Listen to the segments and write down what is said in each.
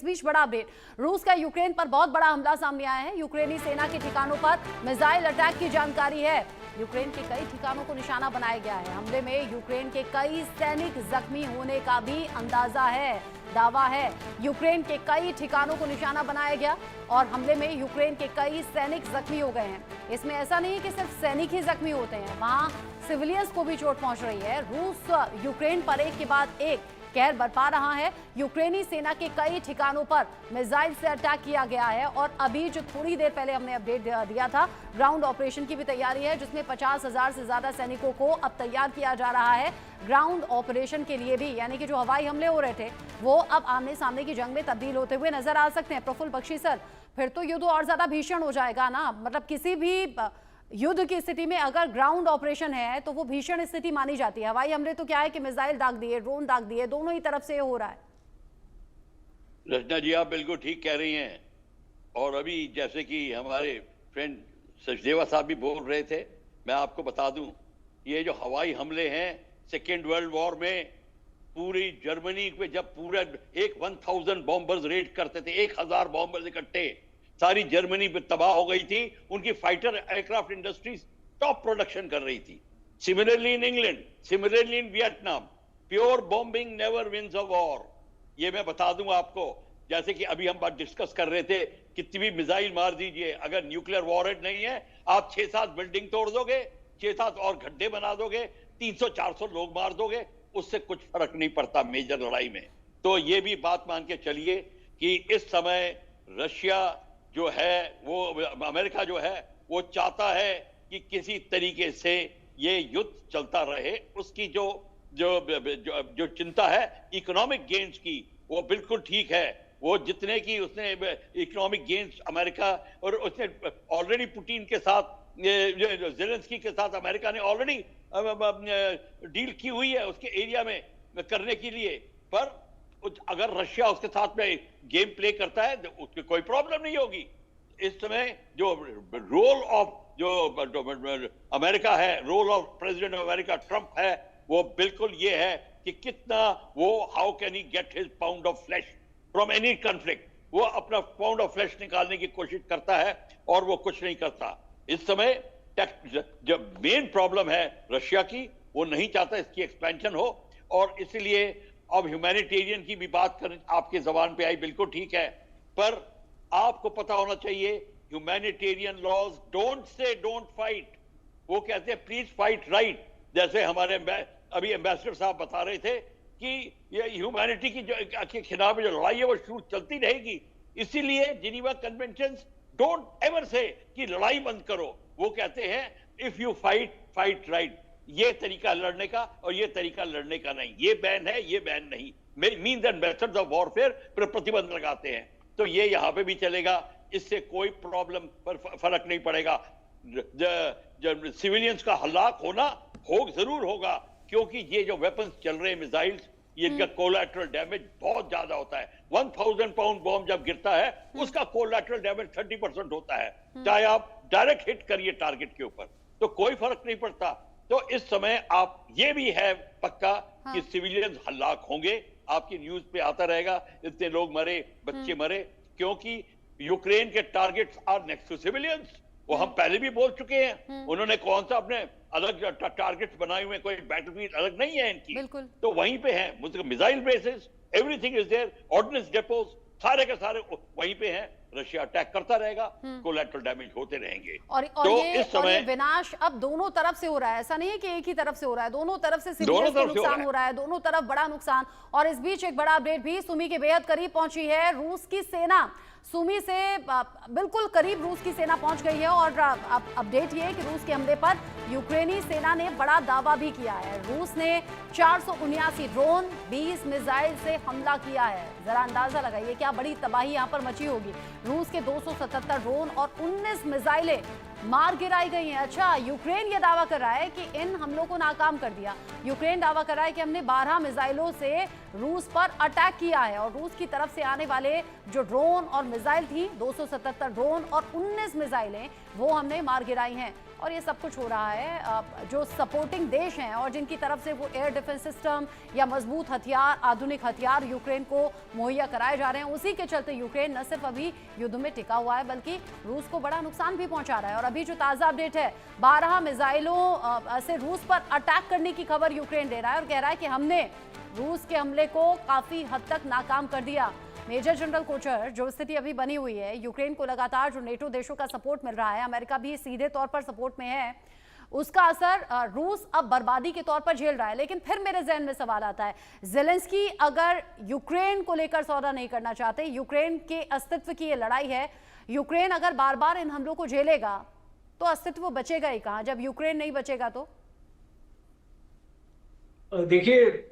इस बीच बड़ा अपडेट, रूस का यूक्रेन पर बहुत बड़ा हमला सामने आया है। यूक्रेनी सेना के ठिकानों पर मिसाइल अटैक की जानकारी है। यूक्रेन के कई ठिकानों को निशाना बनाया गया है। हमले में यूक्रेन के कई सैनिक जख्मी होने का भी अंदाजा है, दावा है। यूक्रेन के कई ठिकानों को निशाना बनाया गया और हमले में यूक्रेन के कई सैनिक जख्मी हो गए हैं। इसमें ऐसा नहीं है कि सिर्फ सैनिक ही जख्मी होते हैं, वहां सिविलियंस को भी चोट पहुंच रही है। रूस यूक्रेन पर एक के बाद एक कहर बरपा रहा है। यूक्रेनी सेना के कई ठिकानों पर मिसाइल से अटैक किया गया है और अभी जो थोड़ी देर पहले हमने अपडेट दिया था, ग्राउंड ऑपरेशन की भी तैयारी है, जिसमें 50,000 से ज्यादा सैनिकों को अब तैयार किया जा रहा है ग्राउंड ऑपरेशन के लिए भी। यानी कि जो हवाई हमले हो रहे थे वो अब आमने सामने की जंग में तब्दील होते हुए नजर आ सकते हैं। प्रफुल्ल बख्शी सर, फिर तो युद्ध और ज्यादा भीषण हो जाएगा ना। मतलब किसी भी युद्ध की स्थिति में अगर ग्राउंड ऑपरेशन है तो वो भीषण स्थिति मानी जाती है। हवाई हमले तो क्या है कि मिसाइल दाग दिए, ड्रोन दाग दिए, दोनों ही तरफ से हो रहा है। रचना जी, आप बिल्कुल ठीक कह रही हैं। और अभी जैसे कि हमारे फ्रेंड सचदेवा साहब भी बोल रहे थे, मैं आपको बता दूं, ये जो हवाई हमले हैं सेकेंड वर्ल्ड वॉर में पूरी जर्मनी पे जब पूरा 1000 बॉम्बर्स रेड करते थे, 1000 बॉम्बर्स इकट्ठे, सारी जर्मनी पे तबाह हो गई थी। उनकी fighter aircraft industries top production कर रही थी। Similarly in England, similarly in Vietnam, pure bombing never wins a war. ये मैं बता दूं आपको, जैसे कि अभी हम बात डिस्कस कर रहे थे, कितनी भी मिसाइल मार दीजिए, अगर न्यूक्लियर वॉरहेड नहीं है, आप 6-7 बिल्डिंग तोड़ दोगे, 6-7 और गड्ढे बना दोगे, 300-400 लोग मार दोगे, उससे कुछ फर्क नहीं पड़ता मेजर लड़ाई में। तो ये भी बात मान के चलिए कि इस समय रशिया जो है, वो अमेरिका जो है, वो चाहता है कि किसी तरीके से ये युद्ध चलता रहे। उसकी जो जो जो, जो चिंता है इकोनॉमिक गेन्स की, वो बिल्कुल ठीक है। वो जितने की उसने इकोनॉमिक गेन्स अमेरिका, और उसने ऑलरेडी पुतिन के साथ, ज़ेलेंस्की के साथ अमेरिका ने ऑलरेडी डील की हुई है उसके एरिया में करने के लिए। पर अगर रशिया उसके साथ में गेम प्ले करता है तो उसकी कोई प्रॉब्लम नहीं होगी। इस समय जो रोल ऑफ जो अमेरिका है, role of president of America Trump है, वो बिल्कुल ये है कि कितना वो how can he get his pound of flesh from any conflict. वो अपना पाउंड ऑफ फ्लैश निकालने की कोशिश करता है और वो कुछ नहीं करता। इस समय जब मेन प्रॉब्लम है रशिया की, वो नहीं चाहता इसकी एक्सपेंशन हो, और इसलिए अब ह्यूमैनिटेरियन की भी बात कर आपके जबान पे आई, बिल्कुल ठीक है। पर आपको पता होना चाहिए, humanitarian laws don't say don't fight, वो कहते हैं प्लीज फाइट राइट। जैसे हमारे अभी एम्बेसडर साहब बता रहे थे कि ये ह्यूमैनिटी की के खिलाफ जो लड़ाई है वो शुरू चलती रहेगी। इसीलिए जिनीवा कन्वेंशंस डोंट एवर से कि लड़ाई बंद करो, वो कहते हैं if you fight, fight right. ये तरीका लड़ने का और ये तरीका लड़ने का नहीं, ये बैन है, ये बैन नहीं, means and methods of warfare पर प्रतिबंध लगाते हैं। तो ये यहां पे भी चलेगा, इससे कोई प्रॉब्लम पर फर्क नहीं पड़ेगा। सिविलियंस का हलाक होना जरूर होगा, क्योंकि ये जो वेपन्स चल रहे हैं, मिसाइल्स, इनका कोलैटरल डैमेज बहुत ज्यादा होता है। 1000 पाउंड बॉम्ब जब गिरता है, उसका कोलैटरल डैमेज 30% होता है, चाहे आप डायरेक्ट हिट करिए टारगेट के ऊपर, तो कोई फर्क नहीं पड़ता। तो इस समय आप ये भी है पक्का कि सिविलियंस हलाक होंगे। आपकी न्यूज पे आता रहेगा इतने लोग मरे, बच्चे मरे, क्योंकि यूक्रेन के targets are next to civilians. वो हम पहले भी बोल चुके हैं। उन्होंने कौन सा अपने अलग टारगेट्स बनाए हुए, कोई बैटलफील्ड अलग नहीं है इनकी, तो वहीं पे है। Missile bases, everything is there, ordnance depots, सारे के सारे वहीं पे हैं। रशिया अटैक करता रहेगा, कोलैटरल डैमेज होते रहेंगे। और तो इस समय विनाश अब दोनों तरफ से हो रहा है, ऐसा नहीं है कि एक ही तरफ से हो रहा है, दोनों तरफ से सिविलियंस को नुकसान हो रहा है, दोनों तरफ बड़ा नुकसान। और इस बीच एक बड़ा अपडेट भी सुमी के बेहद करीब पहुंची है। रूस की सेना सुमी से बिल्कुल करीब रूस की सेना पहुंच गई है और अपडेट ये है कि रूस के हमले पर यूक्रेनी सेना ने बड़ा दावा भी किया है। रूस ने 479 ड्रोन, 20 मिसाइल से हमला किया है। जरा अंदाजा लगाइए क्या बड़ी तबाही यहां पर मची होगी। रूस के 277 ड्रोन और 19 मिसाइलें मार गिराई गई हैं। अच्छा, यूक्रेन ये दावा कर रहा है कि इन हमलों को नाकाम कर दिया। यूक्रेन दावा कर रहा है कि हमने 12 मिसाइलों से रूस पर अटैक किया है और रूस की तरफ से आने वाले जो ड्रोन और मिसाइल थी, 277 ड्रोन और 19 मिसाइलें, वो हमने मार गिराई हैं। और ये सब कुछ हो रहा है जो सपोर्टिंग देश हैं और जिनकी तरफ से वो एयर डिफेंस सिस्टम या मजबूत हथियार, आधुनिक हथियार यूक्रेन को मुहैया कराए जा रहे हैं। उसी के चलते यूक्रेन न सिर्फ अभी युद्ध में टिका हुआ है बल्कि रूस को बड़ा नुकसान भी पहुंचा रहा है। और अभी जो ताज़ा अपडेट है, 12 मिसाइलों से रूस पर अटैक करने की खबर यूक्रेन दे रहा है और कह रहा है कि हमने रूस के हमले को काफी हद तक नाकाम कर दिया। मेजर जनरल कोचर, जो स्थिति अभी बनी हुई है, यूक्रेन को लगातार जो नेटो देशों का सपोर्ट मिल रहा है, अमेरिका भी सीधे तौर पर सपोर्ट में है, उसका असर रूस अब बर्बादी के तौर पर झेल रहा है। लेकिन फिर मेरे जहन में सवाल आता है, ज़ेलेंस्की अगर यूक्रेन को लेकर सौदा नहीं करना चाहते, यूक्रेन के अस्तित्व की ये लड़ाई है, यूक्रेन अगर बार बार इन हमलों को झेलेगा तो अस्तित्व बचेगा ही कहाँ? जब यूक्रेन नहीं बचेगा तो देखिए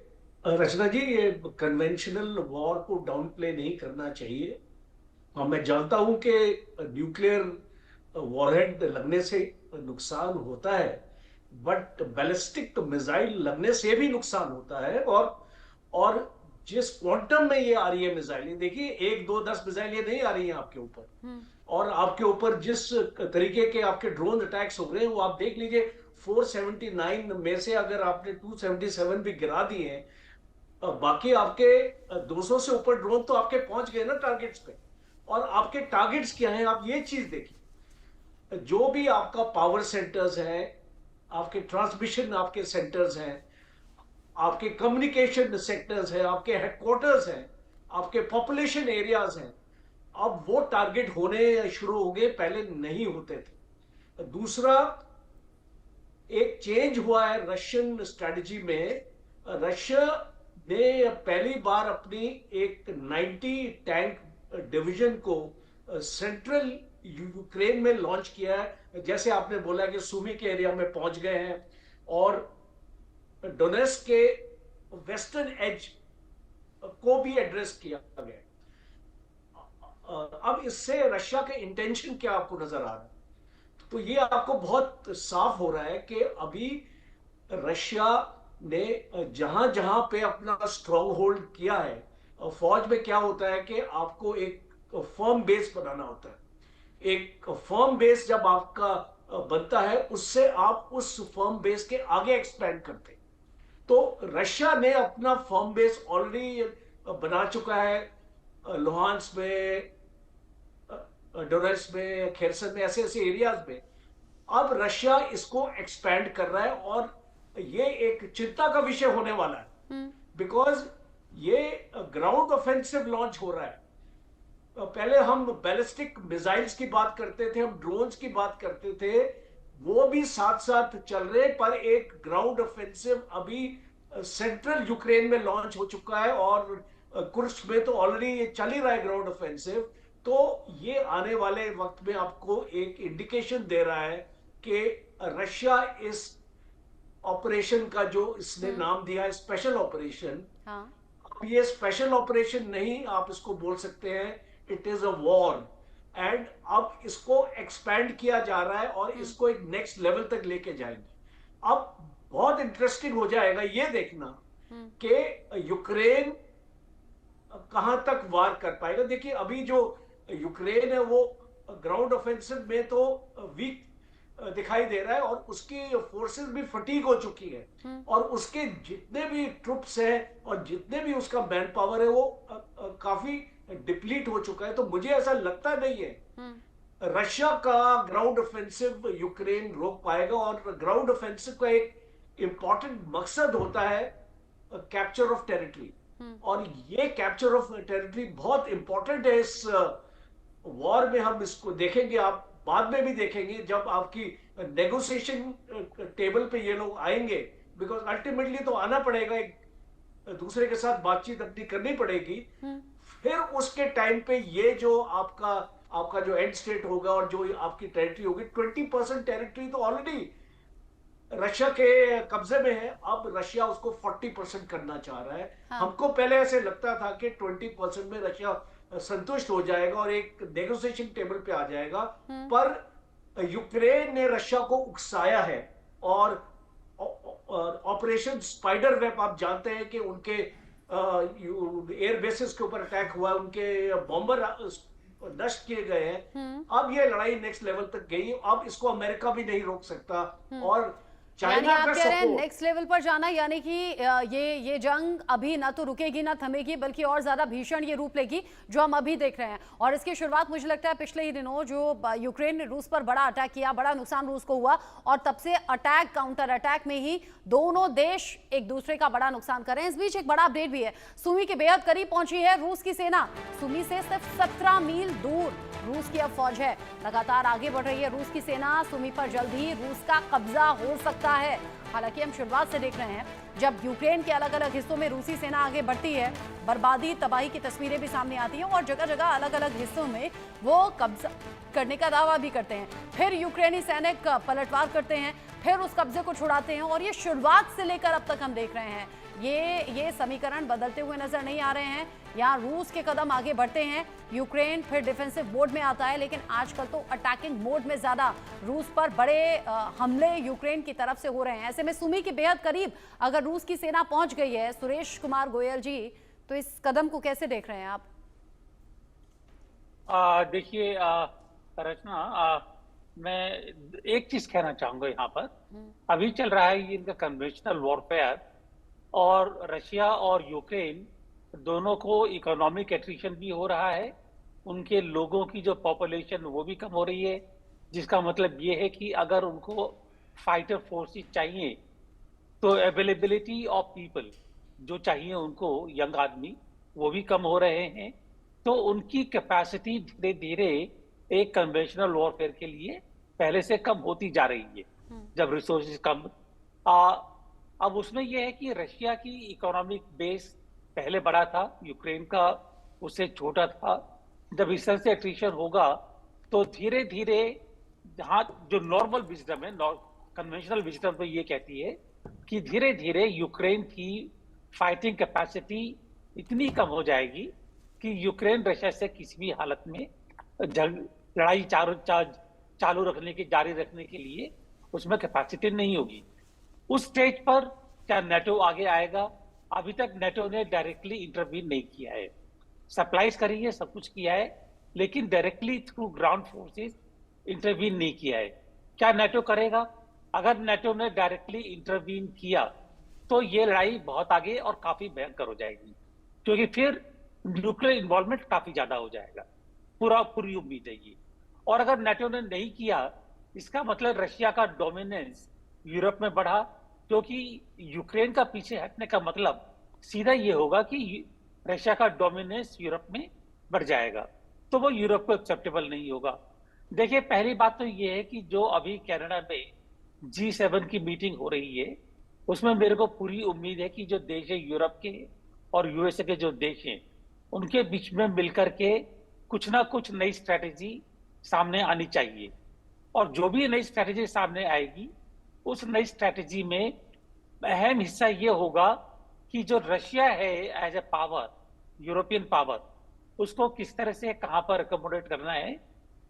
रचना जी, ये कन्वेंशनल वॉर को डाउन प्ले नहीं करना चाहिए। मैं जानता हूं कि न्यूक्लियर वॉरहेड लगने से नुकसान होता है, बट बैलिस्टिक मिसाइल लगने से भी नुकसान होता है। और जिस क्वांटम में ये आ रही है मिसाइलें, देखिए 1 2 10 मिसाइल ये नहीं आ रही हैं आपके ऊपर, और आपके ऊपर जिस तरीके के आपके ड्रोन अटैक्स हो रहे हैं वो आप देख लीजिए। 479 में से अगर आपने 277 भी गिरा दिए हैं, बाकी आपके 200 से ऊपर ड्रोन तो आपके पहुंच गए ना टारगेट्स पे। और आपके टारगेट्स क्या हैं, आप ये चीज देखिए। जो भी आपका पावर सेंटर्स हैं, आपके ट्रांसमिशन आपके सेंटर्स हैं, आपके कम्युनिकेशन सेक्टर्स हैं, आपके हेडक्वार्टर्स हैं, आपके पॉपुलेशन एरियाज हैं, अब वो टारगेट होने शुरू हो गए, पहले नहीं होते थे। दूसरा, एक चेंज हुआ है रशियन स्ट्रेटजी में। रशिया ने पहली बार अपनी एक 90 टैंक डिवीजन को सेंट्रल यूक्रेन में लॉन्च किया है। जैसे आपने बोला कि सुमी के एरिया में पहुंच गए हैं और डोनेट्स्क के वेस्टर्न एज को भी एड्रेस किया गया। अब इससे रशिया के इंटेंशन क्या आपको नजर आ रहा है? तो ये आपको बहुत साफ हो रहा है कि अभी रशिया ने जहां जहां पे अपना स्ट्रॉन्ग होल्ड किया है, फौज में क्या होता है कि आपको एक फर्म बेस बनाना होता है। एक फर्म बेस जब आपका बनता है, उससे आप उस फर्म बेस के आगे एक्सपेंड करते हैं। तो रशिया ने अपना फर्म बेस ऑलरेडी बना चुका है, लुहांस्क में, डोनेट्स्क में, खेरसन में, ऐसे ऐसे एरियाज में। अब रशिया इसको एक्सपैंड कर रहा है और ये एक चिंता का विषय होने वाला है, बिकॉज ये ग्राउंड ऑफेंसिव लॉन्च हो रहा है। पहले हम बैलिस्टिक मिसाइल्स की बात करते थे, हम ड्रोन्स की बात करते थे, वो भी साथ साथ चल रहे, पर एक ग्राउंड ऑफेंसिव अभी सेंट्रल यूक्रेन में लॉन्च हो चुका है और कुर्स्क में तो ऑलरेडी ये चल ही रहा है ग्राउंड ऑफेंसिव। तो ये आने वाले वक्त में आपको एक इंडिकेशन दे रहा है कि रशिया इस ऑपरेशन का, जो इसने नाम दिया है स्पेशल ऑपरेशन, अब ये स्पेशल ऑपरेशन नहीं आप इसको बोल सकते हैं, it is a war. And अब इसको एक्सपैंड किया जा रहा है और इसको एक नेक्स्ट लेवल तक लेके जाएंगे। अब बहुत इंटरेस्टिंग हो जाएगा ये देखना कि यूक्रेन कहां तक वार कर पाएगा। देखिए अभी जो यूक्रेन है वो ग्राउंड ऑफेंसिव में तो वीक दिखाई दे रहा है और उसकी फोर्सेस भी फटीग हो चुकी है और उसके जितने भी ट्रुप्स हैं और जितने भी उसका मैन पावर है वो काफी डिप्लीट हो चुका है। तो मुझे ऐसा लगता नहीं है रशिया का ग्राउंड ऑफेंसिव यूक्रेन रोक पाएगा। और ग्राउंड ऑफेंसिव का एक इंपॉर्टेंट मकसद होता है कैप्चर ऑफ टेरिटरी, और ये कैप्चर ऑफ टेरिटरी बहुत इंपॉर्टेंट है इस वॉर में। हम इसको देखेंगे, आप बाद में भी देखेंगे जब आपकी नेगोशिएशन टेबल पे ये लोग आएंगे, बिकॉज अल्टीमेटली तो आना पड़ेगा, एक दूसरे के साथ बातचीत अपनी करनी पड़ेगी। फिर उसके टाइम पे ये जो आपका जो एंड स्टेट होगा और जो आपकी टेरिटरी होगी, 20% टेरिटरी तो ऑलरेडी रशिया के कब्जे में है। अब रशिया उसको 40% करना चाह रहा है। हमको पहले ऐसे लगता था कि 20% में रशिया संतुष्ट हो जाएगा और एक नेगोशिएशन टेबल पे आ जाएगा, पर यूक्रेन ने रशिया को उकसाया है, और ऑपरेशन स्पाइडर वेब आप जानते हैं कि उनके एयर बेसिस के ऊपर अटैक हुआ, उनके बॉम्बर नष्ट किए गए हैं। अब ये लड़ाई नेक्स्ट लेवल तक गई, अब इसको अमेरिका भी नहीं रोक सकता। और यानी चाइना आप का कह रहे हैं सपोर्ट, नेक्स्ट लेवल पर जाना, यानी कि ये जंग अभी ना तो रुकेगी ना थमेगी, बल्कि और ज्यादा भीषण ये रूप लेगी जो हम अभी देख रहे हैं। और इसकी शुरुआत मुझे लगता है पिछले ही दिनों जो यूक्रेन ने रूस पर बड़ा अटैक किया, बड़ा नुकसान रूस को हुआ, और तब से अटैक काउंटर अटैक में ही दोनों देश एक दूसरे का बड़ा नुकसान कर रहे हैं। इस बीच एक बड़ा अपडेट भी है, सुमी के बेहद करीब पहुंची है रूस की सेना। सुमी से सिर्फ 17 मील दूर रूस की अब फौज है, लगातार आगे बढ़ रही है रूस की सेना। सुमी पर जल्द ही रूस का कब्जा हो सकता है। हालांकि हम शुरुआत से देख रहे हैं, जब यूक्रेन के अलग अलग हिस्सों में रूसी सेना आगे बढ़ती है, बर्बादी तबाही की तस्वीरें भी सामने आती हैं, और जगह जगह अलग अलग हिस्सों में वो कब्जा करने का दावा भी करते हैं। फिर यूक्रेनी सैनिक पलटवार करते हैं, फिर उस कब्जे को छुड़ाते हैं, और ये शुरुआत से लेकर अब तक हम देख रहे हैं ये समीकरण बदलते हुए नजर नहीं आ रहे हैं। यहाँ रूस के कदम आगे बढ़ते हैं, यूक्रेन फिर डिफेंसिव मोड में आता है, लेकिन आजकल तो अटैकिंग मोड में ज्यादा रूस पर बड़े हमले यूक्रेन की तरफ से हो रहे हैं। ऐसे में सुमी के बेहद करीब अगर रूस की सेना पहुंच गई है, सुरेश कुमार गोयल जी, तो इस कदम को कैसे देख रहे हैं आप? देखिए रचना, मैं एक चीज कहना चाहूंगा यहाँ पर। अभी चल रहा है ये इनका कन्वेंशनल वॉरफेयर, और रशिया और यूक्रेन दोनों को इकोनॉमिक एट्रिशन भी हो रहा है, उनके लोगों की जो पॉपुलेशन वो भी कम हो रही है, जिसका मतलब ये है कि अगर उनको फाइटर फोर्सेस चाहिए तो अवेलेबिलिटी ऑफ पीपल जो चाहिए उनको, यंग आदमी, वो भी कम हो रहे हैं। तो उनकी कैपेसिटी धीरे धीरे एक कन्वेंशनल वॉरफेयर के लिए पहले से कम होती जा रही है, जब रिसोर्सेज कम। अब उसमें यह है कि रशिया की इकोनॉमिक बेस पहले बड़ा था, यूक्रेन का उससे छोटा था। जब इस तरह से एट्रिशन होगा तो धीरे धीरे, जहाँ जो नॉर्मल विजडम है, कन्वेंशनल विजडम तो ये कहती है कि धीरे धीरे यूक्रेन की फाइटिंग कैपेसिटी इतनी कम हो जाएगी कि यूक्रेन रशिया से किसी भी हालत में लड़ाई चालू रखने की, जारी रखने के लिए उसमें कैपेसिटी नहीं होगी। उस स्टेज पर क्या नेटो आगे आएगा? अभी तक नेटो ने डायरेक्टली इंटरवीन नहीं किया है, सप्लाईज करी है, सब कुछ किया है, लेकिन directly through ground forces intervene नहीं किया है। क्या नेटो करेगा? अगर नेटो ने डायरेक्टली इंटरवीन किया तो ये लड़ाई बहुत आगे और काफी भयंकर हो जाएगी, क्योंकि फिर न्यूक्लियर इन्वॉल्वमेंट काफी ज्यादा हो जाएगा, पूरी उम्मीद है ये। और अगर नेटो ने नहीं किया, इसका मतलब रशिया का डोमिनेंस यूरोप में बढ़ा, क्योंकि यूक्रेन का पीछे हटने का मतलब सीधा ये होगा कि रशिया का डोमिनेंस यूरोप में बढ़ जाएगा, तो वो यूरोप को एक्सेप्टेबल नहीं होगा। देखिए, पहली बात तो ये है कि जो अभी कनाडा में G7 की मीटिंग हो रही है, उसमें मेरे को पूरी उम्मीद है कि जो देश है यूरोप के और यूएसए के जो देश हैं, उनके बीच में मिलकर के कुछ ना कुछ नई स्ट्रैटेजी सामने आनी चाहिए। और जो भी नई स्ट्रैटेजी सामने आएगी, उस नई स्ट्रैटेजी में अहम हिस्सा ये होगा कि जो रशिया है as a power, European power, उसको किस तरह से कहां पर अकोमोडेट करना है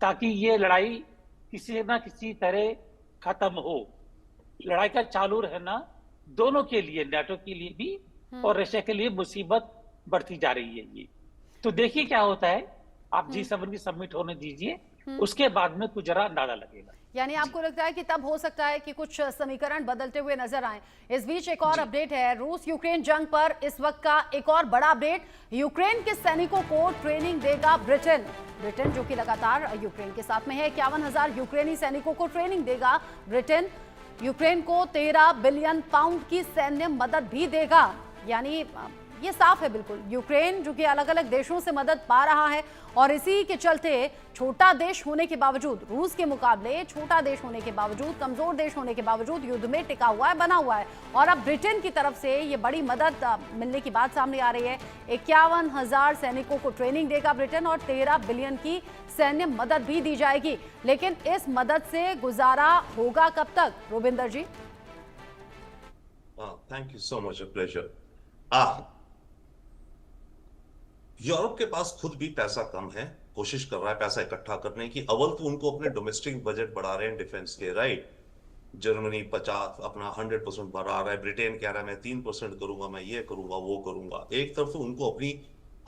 ताकि ये लड़ाई किसी ना किसी तरह खत्म हो। लड़ाई का चालू रहना दोनों के लिए, नेटो के लिए भी और रशिया के लिए मुसीबत बढ़ती जा रही है ये। तो देखिए क्या होता है, आप G7 की समिट होने दीजिए, उसके बाद में कुछ जरा अंदाजा लगेगा। यानी आपको लगता है कि तब हो सकता है कि कुछ समीकरण बदलते हुए नजर आए। इस बीच एक और अपडेट है, रूस यूक्रेन जंग पर इस वक्त का एक और बड़ा अपडेट। यूक्रेन के सैनिकों को ट्रेनिंग देगा ब्रिटेन। ब्रिटेन जो कि लगातार यूक्रेन के साथ में है, 51,000 यूक्रेनी सैनिकों को ट्रेनिंग देगा ब्रिटेन। यूक्रेन को 13 बिलियन पाउंड की सैन्य मदद भी देगा। यानी ये साफ है बिल्कुल, यूक्रेन जो कि अलग अलग देशों से मदद पा रहा है, और इसी के चलते छोटा देश होने के बावजूद, रूस के मुकाबले छोटा देश होने के बावजूद, कमजोर देश होने के बावजूद युद्ध में टिका हुआ है, बना हुआ है। और अब ब्रिटेन की तरफ से ये बड़ी मदद मिलने की बात सामने आ रही है। 51,000 सैनिकों को ट्रेनिंग देगा ब्रिटेन और 13 बिलियन की सैन्य मदद भी दी जाएगी। लेकिन इस मदद से गुजारा होगा कब तक, रोबिंदर जी? Thank you so much, a pleasure. Europe के पास खुद भी पैसा कम है, कोशिश कर रहा है पैसा इकट्ठा करने की। अव्वल तो उनको अपने डोमेस्टिक बजट बढ़ा रहे हैं डिफेंस के, राइट। जर्मनी 50 अपना 100% बढ़ा रहा है, ब्रिटेन कह रहा है मैं 3% करूंगा, मैं ये करूंगा वो करूंगा। एक तरफ तो उनको अपनी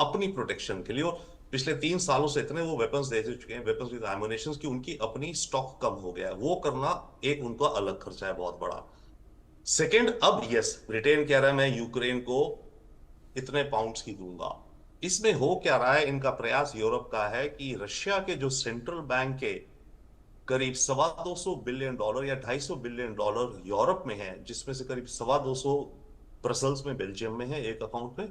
अपनी प्रोटेक्शन के लिए, और पिछले 3 सालों से इतने वो वेपन्स दे चुके हैं, वेपन्स विद एमुनेशन, की उनकी अपनी स्टॉक कम हो गया है। वो करना एक उनका अलग खर्चा है बहुत बड़ा। सेकेंड, अब यस ब्रिटेन कह रहा है मैं यूक्रेन को इतने पाउंड्स की दूंगा। इसमें हो क्या रहा है, इनका प्रयास यूरोप का है कि रशिया के जो सेंट्रल बैंक के करीब $225 बिलियन या $250 बिलियन यूरोप में है, जिसमें से करीब 225 ब्रसल्स में, बेल्जियम में है एक अकाउंट में,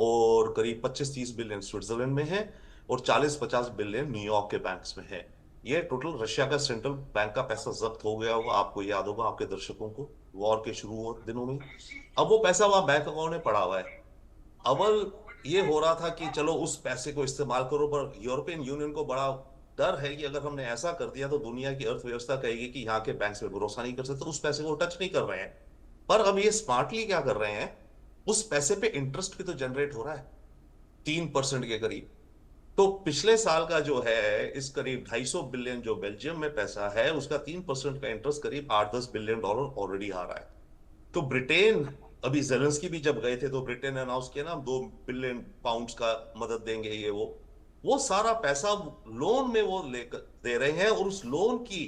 और करीब 25-30 बिलियन स्विट्जरलैंड में है, और 40-50 बिलियन न्यूयॉर्क के बैंक्स में है। ये टोटल रशिया का सेंट्रल बैंक का पैसा जब्त हो गया होगा, आपको याद होगा, आपके दर्शकों को, वॉर के शुरू दिनों में। अब वो पैसा वहां बैंक अकाउंट में पड़ा हुआ है। अव्वल ये हो रहा था कि चलो उस पैसे को इस्तेमाल करो, पर यूरोपियन यूनियन को बड़ा डर है कि अगर हमने ऐसा कर दिया तो दुनिया की अर्थव्यवस्था कहेगी कि यहाँ के बैंक पे भरोसा नहीं कर सकते, तो उस पैसे को टच नहीं कर रहे हैं। पर अब ये स्मार्टली क्या कर रहे हैं, उस पैसे पे इंटरेस्ट भी तो जनरेट हो रहा है 3% के करीब। तो पिछले साल का जो है इस करीब 250 बिलियन जो बेल्जियम में पैसा है, उसका 3% का इंटरेस्ट करीब $8-10 बिलियन ऑलरेडी आ रहा है। तो ब्रिटेन, अभी जेलेंस्की भी जब गए थे तो ब्रिटेन ने अनाउंस किया ना, 2 बिलियन पाउंड्स का मदद देंगे, ये वो सारा पैसा लोन में वो लेकर दे रहे हैं, और उस लोन की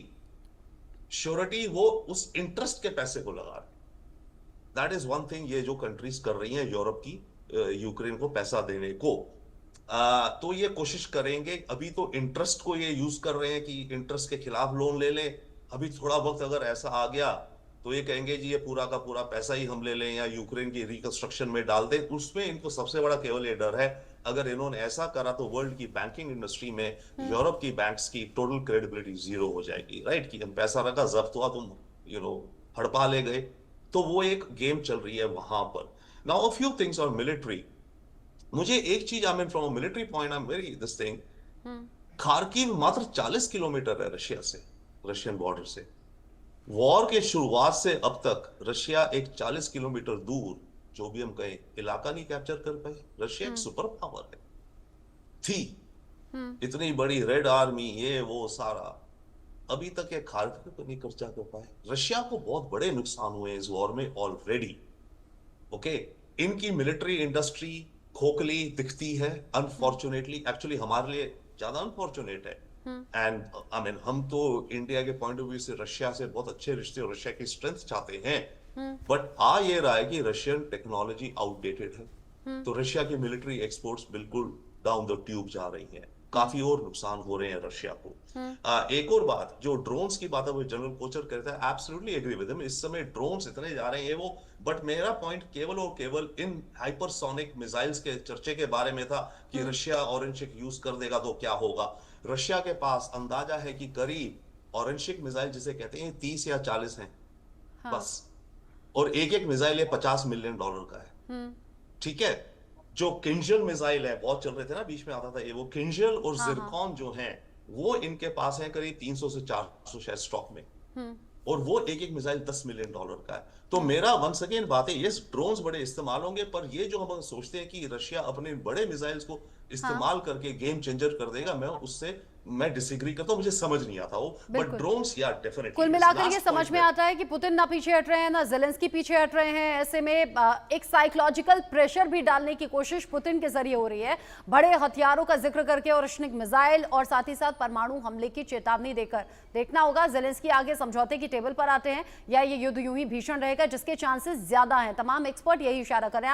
श्योरिटी वो उस इंटरेस्ट के पैसे को लगा रहे हैं। दैट इज वन थिंग ये जो कंट्रीज कर रही हैं यूरोप की, यूक्रेन को पैसा देने को। तो ये कोशिश करेंगे, अभी तो इंटरेस्ट को ये यूज कर रहे हैं कि इंटरेस्ट के खिलाफ लोन ले लें। अभी थोड़ा वक्त अगर ऐसा आ गया तो ये कहेंगे जी ये पूरा का पूरा पैसा ही हम ले लें या यूक्रेन की रिकंस्ट्रक्शन में डाल दें। उसमें इनको सबसे बड़ा केवल ये डर है, अगर इन्होंने ऐसा करा तो वर्ल्ड की बैंकिंग इंडस्ट्री में यूरोप की बैंक्स की टोटल क्रेडिबिलिटी जीरो हो जाएगी, राइट। कि हम पैसा रखा, जब्त हुआ, तुम हड़पा ले गए। तो वो एक गेम चल रही है वहां पर। Now a few things on military. मुझे एक चीज, I mean from a military point, I am very this thing, Kharkiv मात्र 40 किलोमीटर है रशिया से, रशियन बॉर्डर से। वॉर के शुरुआत से अब तक रशिया एक 40 किलोमीटर दूर, जो भी हम कहें, इलाका नहीं कैप्चर कर पाए। रशिया एक सुपर पावर है, थी इतनी बड़ी रेड आर्मी, ये वो सारा, अभी तक ये खार्किव को नहीं कब्जा कर पाए। रशिया को बहुत बड़े नुकसान हुए इस वॉर में ऑलरेडी। ओके, इनकी मिलिट्री इंडस्ट्री खोखली दिखती है अनफॉर्चुनेटली, एक्चुअली हमारे लिए ज्यादा अनफॉर्चुनेट है। एंड आई मीन हम तो इंडिया के पॉइंट ऑफ व्यू से रशिया से बहुत अच्छे रिश्ते और रशिया की स्ट्रेंथ चाहते हैं, बट आ ये रहा है कि रशियन टेक्नोलॉजी आउटडेटेड है। तो रशिया की मिलिट्री एक्सपोर्ट्स बिल्कुल डाउन द ट्यूब जा रही हैं, काफी और नुकसान हो रहे हैं रशिया को। एक और बात, जो ड्रोन्स की बात है, वो जनरल कोचर कहता है, एब्सोल्युटली एग्री विद हिम, इस समय ड्रोन्स इतने जा रहे हैं ये वो, बट मेरा पॉइंट केवल और केवल इन हाइपरसोनिक मिसाइल्स के चर्चे के बारे में था कि रशिया ऑरेंशिक यूज कर देगा तो क्या होगा। रशिया के पास अंदाजा है कि करीब ऑरेंशिक मिसाइल जिसे कहते हैं 30 या 40 हैं, हाँ। बस, और एक मिसाइल ये $50 मिलियन का है, ठीक है। जो किंजल मिसाइल है, बहुत चल रहे थे ना, बीच में आता था ये, वो किंजल और जिरकॉन जो हैं, वो इनके पास है करीब 300 से 400 शायद स्टॉक में, और वो एक मिसाइल $10 मिलियन का है। तो मेरा वंस अगेन बात है, यस ड्रोन्स बड़े इस्तेमाल होंगे, पर ये जो हम सोचते हैं कि रशिया अपने बड़े मिसाइल्स को इस्तेमाल करके गेम चेंजर कर देगा, मैं डिसएग्री करता हूं, मुझे समझ नहीं आता वो, बट ड्रोन्स या डेफिनेटली। कुल मिलाकर ये समझ में आता है कि पुतिन ना पीछे हट रहे हैं, ना जेलेंस्की पीछे हट रहे हैं। ऐसे में एक साइकोलॉजिकल प्रेशर भी डालने की कोशिश पुतिन के जरिए हो रही है, बड़े हथियारों का जिक्र करके, और औष्णिक मिसाइल, और साथ ही साथ परमाणु हमले की चेतावनी देकर। देखना होगा जेलेंस्की आगे समझौते की टेबल पर आते हैं या ये युद्ध यूं ही भीषण रहेगा, जिसके चांसेस ज्यादा हैं। तमाम एक्सपर्ट यही इशारा कर रहे हैं।